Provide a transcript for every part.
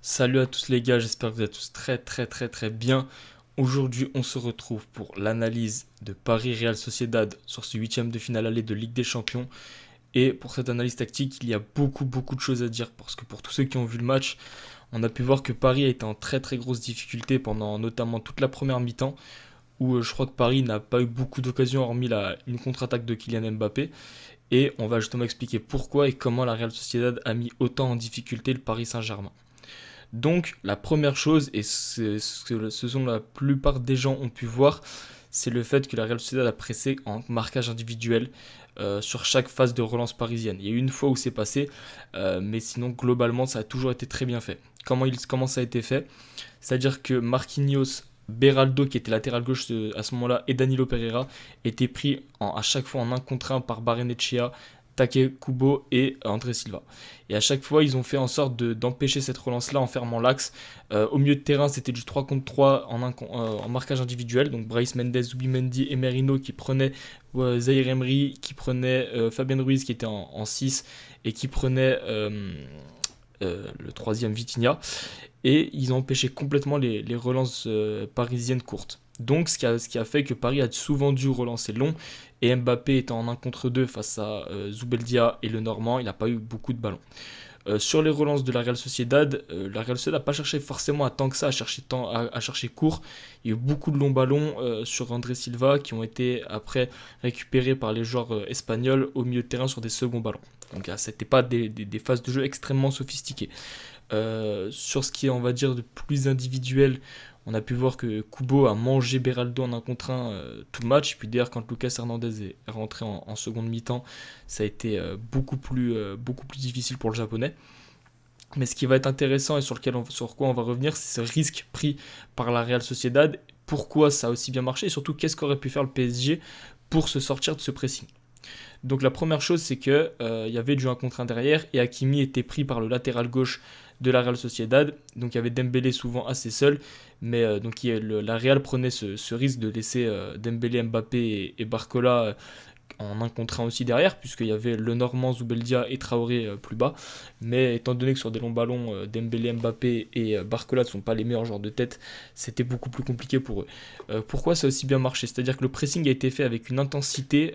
Salut à tous les gars, j'espère que vous êtes tous très bien. Aujourd'hui, on se retrouve pour l'analyse de Paris Real Sociedad sur ce huitième de finale aller de Ligue des Champions. Et pour cette analyse tactique, il y a beaucoup de choses à dire parce que pour tous ceux qui ont vu le match, on a pu voir que Paris a été en très grosse difficulté pendant notamment toute la première mi-temps où je crois que Paris n'a pas eu beaucoup d'occasions hormis une contre-attaque de Kylian Mbappé. Et on va justement expliquer pourquoi et comment la Real Sociedad a mis autant en difficulté le Paris Saint-Germain. Donc la première chose, et c'est ce que la plupart des gens ont pu voir, c'est le fait que la Real Sociedad a pressé en marquage individuel sur chaque phase de relance parisienne. Il y a eu une fois où c'est passé, mais sinon globalement ça a toujours été très bien fait. Comment ça a été fait? C'est-à-dire que Marquinhos, Beraldo qui était latéral gauche à ce moment-là et Danilo Pereira étaient pris à chaque fois en un contre un par Barrenechea, Take Kubo et André Silva. Et à chaque fois, ils ont fait en sorte d'empêcher cette relance-là en fermant l'axe. Au milieu de terrain, c'était du 3 contre 3 en marquage individuel. Donc Bryce Mendes, Zubimendi et Merino qui prenaient Zaire Emery, qui prenait Fabien Ruiz qui était en 6 et qui prenait le troisième Vitinha. Et ils ont empêché complètement les relances parisiennes courtes. Donc ce qui a fait que Paris a souvent dû relancer long et Mbappé étant en 1 contre 2 face à Zubeldia et le Normand, il n'a pas eu beaucoup de ballons. Sur les relances de la Real Sociedad n'a pas cherché forcément à tant que ça, à chercher court. Il y a eu beaucoup de longs ballons sur André Silva qui ont été après récupérés par les joueurs espagnols au milieu de terrain sur des seconds ballons. Donc c'était pas des phases de jeu extrêmement sophistiquées. Sur ce qui est, on va dire, de plus individuel, on a pu voir que Kubo a mangé Beraldo en un contre un tout le match. Puis d'ailleurs, quand Lucas Hernandez est rentré en seconde mi-temps, ça a été beaucoup plus difficile pour le japonais. Mais ce qui va être intéressant et sur quoi on va revenir, c'est ce risque pris par la Real Sociedad. Pourquoi ça a aussi bien marché et surtout qu'est-ce qu'aurait pu faire le PSG pour se sortir de ce pressing. Donc la première chose, c'est que y avait du 1 contre 1 derrière et Hakimi était pris par le latéral gauche de la Real Sociedad. Donc il y avait Dembélé souvent assez seul, mais la Real prenait ce risque de laisser Dembélé, Mbappé et Barcola en un contre un aussi derrière, puisqu'il y avait le Normand, Zubeldia et Traoré plus bas. Mais étant donné que sur des longs ballons, Dembélé, Mbappé et Barcola ne sont pas les meilleurs joueurs de tête, c'était beaucoup plus compliqué pour eux. Pourquoi ça a aussi bien marché? C'est-à-dire que le pressing a été fait avec une intensité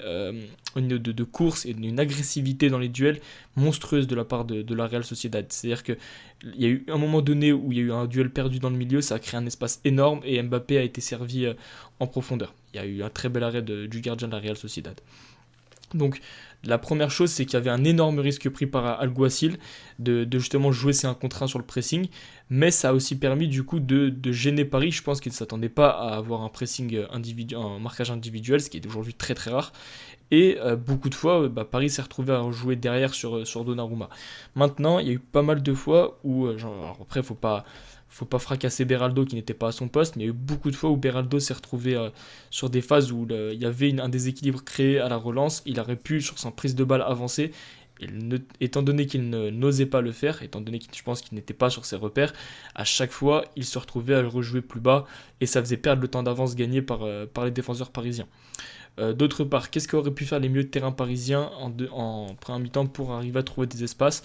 de course et une agressivité dans les duels monstrueuse de la part de la Real Sociedad. C'est-à-dire qu'il y a eu un moment donné où il y a eu un duel perdu dans le milieu, ça a créé un espace énorme et Mbappé a été servi en profondeur. Il y a eu un très bel arrêt du gardien de la Real Sociedad. Donc la première chose, c'est qu'il y avait un énorme risque pris par Alguacil de justement jouer ses 1 contre 1 sur le pressing, mais ça a aussi permis du coup de gêner Paris. Je pense qu'il ne s'attendait pas à avoir un pressing individuel, un marquage individuel, ce qui est aujourd'hui très rare. Et beaucoup de fois, Paris s'est retrouvé à jouer derrière sur Donnarumma. Maintenant, il y a eu pas mal de fois où, alors après, faut pas fracasser Beraldo qui n'était pas à son poste, mais il y a eu beaucoup de fois où Beraldo s'est retrouvé sur des phases où il y avait un déséquilibre créé à la relance. Il aurait pu, sur sa prise de balle, avancer. Étant donné qu'il n'osait pas le faire, étant donné que je pense qu'il n'était pas sur ses repères, à chaque fois, il se retrouvait à rejouer plus bas et ça faisait perdre le temps d'avance gagné par les défenseurs parisiens. D'autre part, qu'est-ce qu'auraient pu faire les milieux de terrain parisiens en première mi-temps pour arriver à trouver des espaces?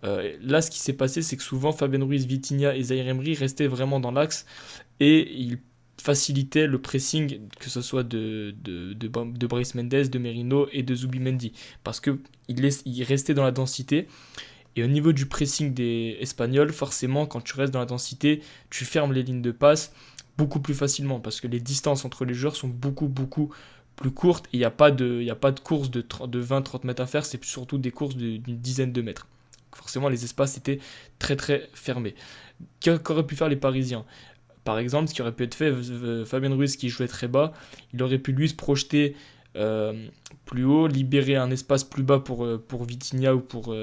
Là, ce qui s'est passé, c'est que souvent Fabien Ruiz, Vitinha et Zaire Emery restaient vraiment dans l'axe et ils facilitaient le pressing, que ce soit de Bryce Mendes, de Merino et de Zubimendi, parce qu'ils restaient dans la densité. Et au niveau du pressing des Espagnols, forcément, quand tu restes dans la densité, tu fermes les lignes de passe beaucoup plus facilement, parce que les distances entre les joueurs sont beaucoup plus courtes, et il n'y a pas de course de 20-30 mètres à faire, c'est surtout des courses d'une dizaine de mètres. Forcément, les espaces étaient très fermés. Qu'auraient pu faire les Parisiens? Par exemple, ce qui aurait pu être fait, Fabien Ruiz qui jouait très bas, il aurait pu lui se projeter plus haut, libérer un espace plus bas pour Vitinha ou pour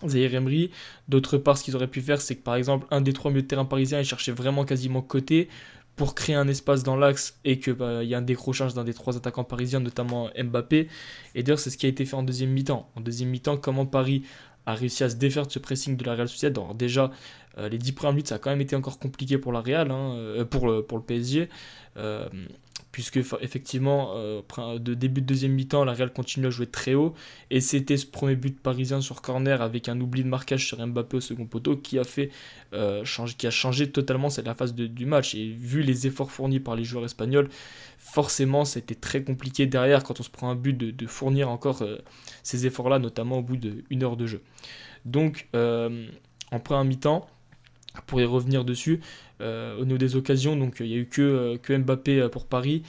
Zaire Emery. D'autre part, ce qu'ils auraient pu faire, c'est que par exemple, un des trois milieux de terrain parisiens, il cherchait vraiment quasiment côté pour créer un espace dans l'axe et qu'il y a un décrochage d'un des trois attaquants parisiens, notamment Mbappé. Et d'ailleurs, c'est ce qui a été fait en deuxième mi-temps. En deuxième mi-temps, comment Paris a réussi à se défaire de ce pressing de la Real Sociedad. Alors déjà, les 10 premières minutes, ça a quand même été encore compliqué pour la Real, pour le PSG. Euh, puisque effectivement, de début de deuxième mi-temps, la Real continue à jouer très haut, et c'était ce premier but parisien sur corner avec un oubli de marquage sur Mbappé au second poteau qui a qui a changé totalement la phase du match. Et vu les efforts fournis par les joueurs espagnols, forcément c'était très compliqué derrière quand on se prend un but de fournir encore ces efforts-là, notamment au bout d'une heure de jeu. Donc en première mi-temps, pour y revenir dessus, au niveau des occasions, donc il n'y a eu que Mbappé pour Paris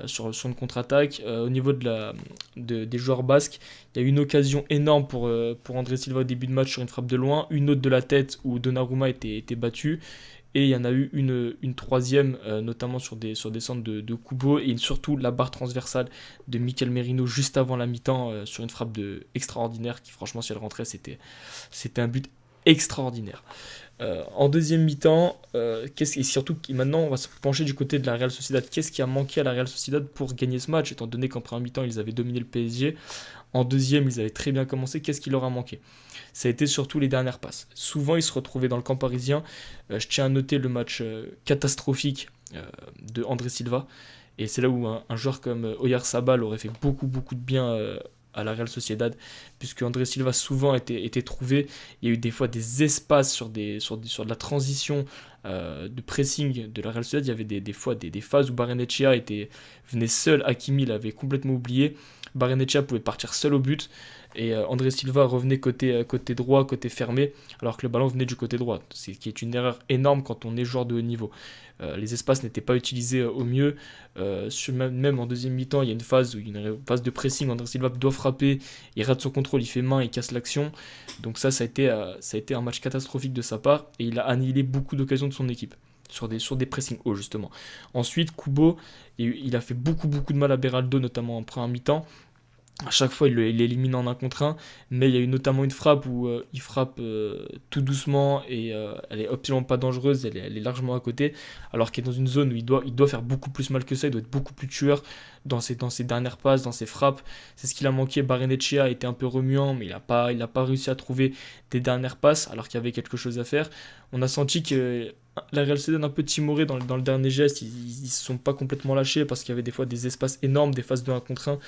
sur une contre-attaque. Au niveau des joueurs basques, il y a eu une occasion énorme pour André Silva au début de match sur une frappe de loin, une autre de la tête où Donnarumma était battu. Et il y en a eu une troisième, notamment sur des centres de Kubo, et surtout la barre transversale de Mikel Merino juste avant la mi-temps sur une frappe extraordinaire qui, franchement, si elle rentrait, c'était un but extraordinaire. En deuxième mi-temps, et surtout maintenant on va se pencher du côté de la Real Sociedad. Qu'est-ce qui a manqué à la Real Sociedad pour gagner ce match, étant donné qu'en première mi-temps ils avaient dominé le PSG, en deuxième ils avaient très bien commencé. Qu'est-ce qui leur a manqué? Ça a été surtout les dernières passes. Souvent ils se retrouvaient dans le camp parisien. Je tiens à noter le match catastrophique de André Silva, et c'est là où un joueur comme Oyarzabal aurait fait beaucoup beaucoup de bien à la Real Sociedad, puisque André Silva souvent était trouvé. Il y a eu des fois des espaces sur de la transition de pressing de la Real Sociedad. Il y avait des fois des phases où Barrenetxea venait seul, Hakimi l'avait complètement oublié. Barrenetxea pouvait partir seul au but, et André Silva revenait côté droit, côté fermé, alors que le ballon venait du côté droit, ce qui est une erreur énorme quand on est joueur de haut niveau. Les espaces n'étaient pas utilisés au mieux. Même en deuxième mi-temps, il y a une phase de pressing, André Silva doit frapper, il rate son contrôle, il fait main, il casse l'action. Donc ça a été un match catastrophique de sa part, et il a annihilé beaucoup d'occasions de son équipe sur des pressings hauts justement. Ensuite, Kubo, il a fait beaucoup beaucoup de mal à Beraldo, notamment en première mi-temps. À chaque fois, il l'élimine en un contre un, mais il y a eu notamment une frappe où il frappe tout doucement, et elle est absolument pas dangereuse, elle est largement à côté, alors qu'il est dans une zone où il doit faire beaucoup plus mal que ça, il doit être beaucoup plus tueur dans ses dernières passes, dans ses frappes. C'est ce qu'il a manqué. Barrenetxea était un peu remuant, mais il a pas réussi à trouver des dernières passes, alors qu'il y avait quelque chose à faire. On a senti que la Real Sociedad un peu timoré dans le dernier geste, ils se sont pas complètement lâchés parce qu'il y avait des fois des espaces énormes, des phases de 1 contre 1.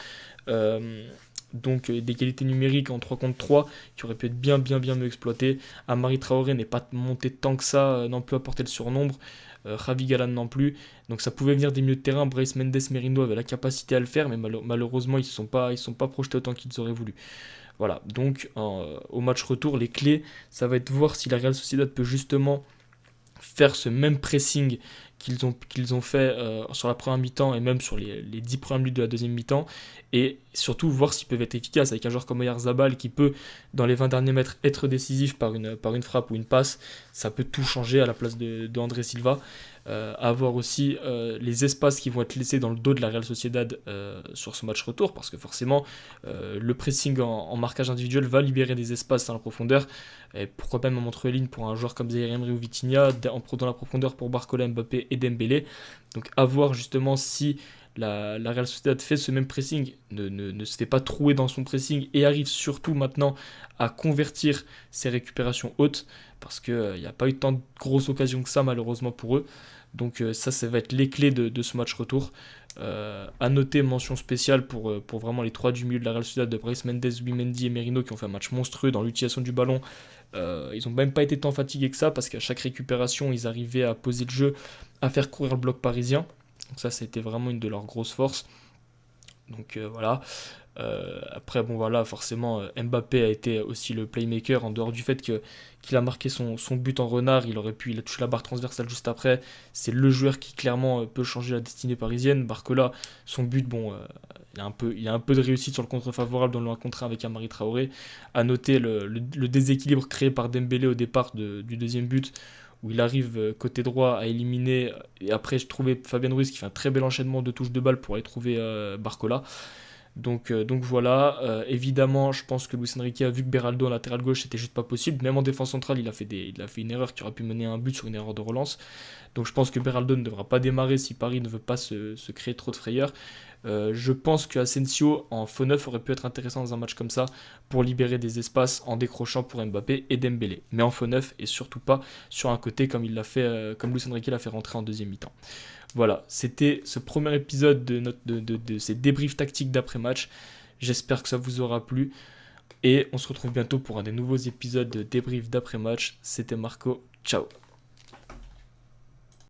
Donc des qualités numériques en 3 contre 3 qui auraient pu être bien bien bien mieux exploitées. Amari Traoré n'est pas monté tant que ça, non plus à porter le surnombre. Javi Galan non plus. Donc ça pouvait venir des milieux de terrain. Brais Mendes, Merino avaient la capacité à le faire, mais malheureusement ils ne sont pas projetés autant qu'ils auraient voulu. Voilà, donc au match retour, les clés, ça va être voir si la Real Sociedad peut justement faire ce même pressing qu'ils ont fait sur la première mi-temps, et même sur les 10 premières minutes de la deuxième mi-temps, et surtout voir s'ils peuvent être efficaces avec un joueur comme Oyarzabal qui peut, dans les 20 derniers mètres, être décisif par une frappe ou une passe. Ça peut tout changer à la place de André Silva. À voir aussi les espaces qui vont être laissés dans le dos de la Real Sociedad sur ce match retour, parce que forcément le pressing en marquage individuel va libérer des espaces dans la profondeur, et pourquoi pas même entre les lignes pour un joueur comme Zaïre Emery ou Vitinha, en prenant la profondeur pour Barcola, Mbappé et Dembélé. Donc à voir justement si la Real Sociedad fait ce même pressing, ne se fait pas trouer dans son pressing, et arrive surtout maintenant à convertir ses récupérations hautes, parce qu'il n'y a pas eu tant de grosses occasions que ça malheureusement pour eux. Donc ça va être les clés de ce match retour. À noter, mention spéciale pour vraiment les trois du milieu de la Real Sociedad, de Brais Mendes, Zubimendi et Merino, qui ont fait un match monstrueux dans l'utilisation du ballon. Ils n'ont même pas été tant fatigués que ça, parce qu'à chaque récupération, ils arrivaient à poser le jeu, à faire courir le bloc parisien. Donc ça, c'était vraiment une de leurs grosses forces. Donc voilà. Après, bon voilà, forcément, Mbappé a été aussi le playmaker, en dehors du fait qu'il a marqué son but en renard. Il a touché la barre transversale juste après. C'est le joueur qui clairement peut changer la destinée parisienne. Barcola, son but, bon, il a un peu de réussite sur le contre favorable dans le 1 contre 1 avec Amari Traoré. À noter le déséquilibre créé par Dembélé au départ du deuxième but, où il arrive côté droit à éliminer, et après je trouvais Fabien Ruiz qui fait un très bel enchaînement de touches de balle pour aller trouver Barcola. Donc voilà, évidemment, je pense que Luis Enrique a vu que Beraldo en latéral gauche c'était juste pas possible. Même en défense centrale, il a fait une erreur qui aurait pu mener à un but sur une erreur de relance. Donc je pense que Beraldo ne devra pas démarrer si Paris ne veut pas se créer trop de frayeur. Je pense que Asensio en faux neuf aurait pu être intéressant dans un match comme ça pour libérer des espaces en décrochant pour Mbappé et Dembélé. Mais en faux neuf, et surtout pas sur un côté comme Luis Enrique l'a fait rentrer en deuxième mi-temps. Voilà, c'était ce premier épisode de ces débriefs tactiques d'après-match. J'espère que ça vous aura plu. Et on se retrouve bientôt pour un des nouveaux épisodes de débrief d'après-match. C'était Marco, ciao.